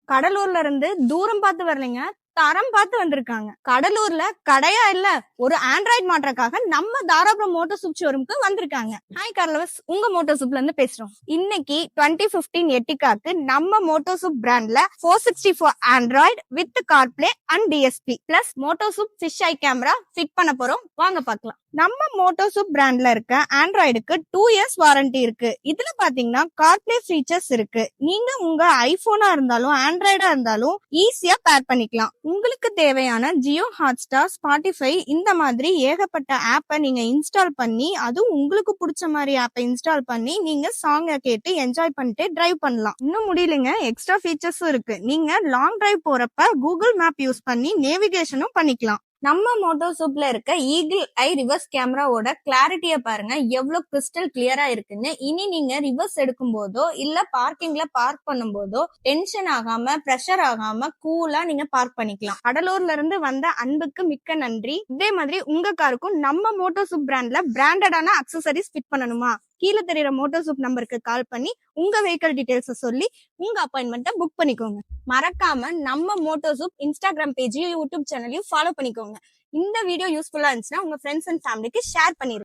கடலூர்ல இருந்து தூரம் பார்த்து வரலைங்க, தரம் பார்த்து வந்திருக்காங்க. கடலூர்ல கடையா இல்ல, ஒரு ஆண்ட்ராய்டு மாற்றக்காக நம்ம தாராபுரம் மோட்டோ சூப் ஷோரூம்க்கு வந்திருக்காங்க. ஹாய் கார்லவஸ், உங்க மோட்டோ சூப்ல இருந்து பேசுறோம். இன்னைக்கு 2015 எட்டிகாக்கு நம்ம மோட்டோ சூப் பிராண்ட்ல 464 Android with CarPlay and DSP plus Moto சூப் ஃபிஷ் ஐ கேமரா ஃபிட் பண்ண போறோம். வாங்க பார்க்கலாம். நம்ம மோட்டோ சூப் பிராண்ட்ல இருக்க ஆண்ட்ராய்டுக்கு 2 இயர்ஸ் வாரண்டி இருக்கு. இதுல பாத்தீங்கன்னா கார்ப்ளே ஃபீச்சர்ஸ் இருக்கு. நீங்க உங்க ஐபோனா இருந்தாலும் ஆண்ட்ராய்டா இருந்தாலும் ஈஸியா பேர் பண்ணிக்கலாம். உங்களுக்கு தேவையான ஜியோ ஹாட்ஸ்டார், ஸ்பாட்டிஃபை இந்த மாதிரி ஏகப்பட்ட ஆப்பை நீங்க இன்ஸ்டால் பண்ணி, அதுவும் உங்களுக்கு பிடிச்ச மாதிரி ஆப்பை இன்ஸ்டால் பண்ணி நீங்க சாங்க கேட்டு என்ஜாய் பண்ணிட்டு டிரைவ் பண்ணலாம். இன்னும் முடியலைங்க, எக்ஸ்ட்ரா ஃபீச்சர்ஸும் இருக்கு. நீங்க லாங் டிரைவ் போறப்ப கூகுள் மேப் யூஸ் பண்ணி நேவிகேஷனும் பண்ணிக்கலாம். நம்ம மோட்டோ சூப்ல இருக்க ஈகிள் ஐ ரிவர்ஸ் கேமராவோட கிளாரிட்டிய பாருங்க, எவ்வளவு கிறிஸ்டல் கிளியரா இருக்குன்னு. இனி நீங்க ரிவர்ஸ் எடுக்கும் போதோ இல்ல பார்க்கிங்ல பார்க் பண்ணும் போதோ டென்ஷன் ஆகாம பிரஷர் ஆகாம கூலா நீங்க பார்க் பண்ணிக்கலாம். கடலூர்ல இருந்து வந்த அன்புக்கு மிக்க நன்றி. இதே மாதிரி உங்க காருக்கும் நம்ம மோட்டோ சூப் பிராண்ட்ல பிராண்டடான அக்சசரிஸ் ஃபிட் பண்ணணுமா? கீழே தெரியுற மோட்டோ சூப் நம்பருக்கு கால் பண்ணி உங்க வெஹிக்கிள் டீடைல்ஸ் சொல்லி உங்க அப்பாயின்மெண்ட்டை புக் பண்ணிக்கோங்க. மறக்காம நம்ம மோட்டோ சூப் இன்ஸ்டாகிராம் பேஜையும் யூடியூப் சேனலையும் ஃபாலோ பண்ணிக்கோங்க. இந்த வீடியோ யூஸ்ஃபுல்லா இருந்துச்சுன்னா உங்க ஃப்ரெண்ட்ஸ் அண்ட் ஃபேமிலிக்கு ஷேர் பண்ணிருங்க.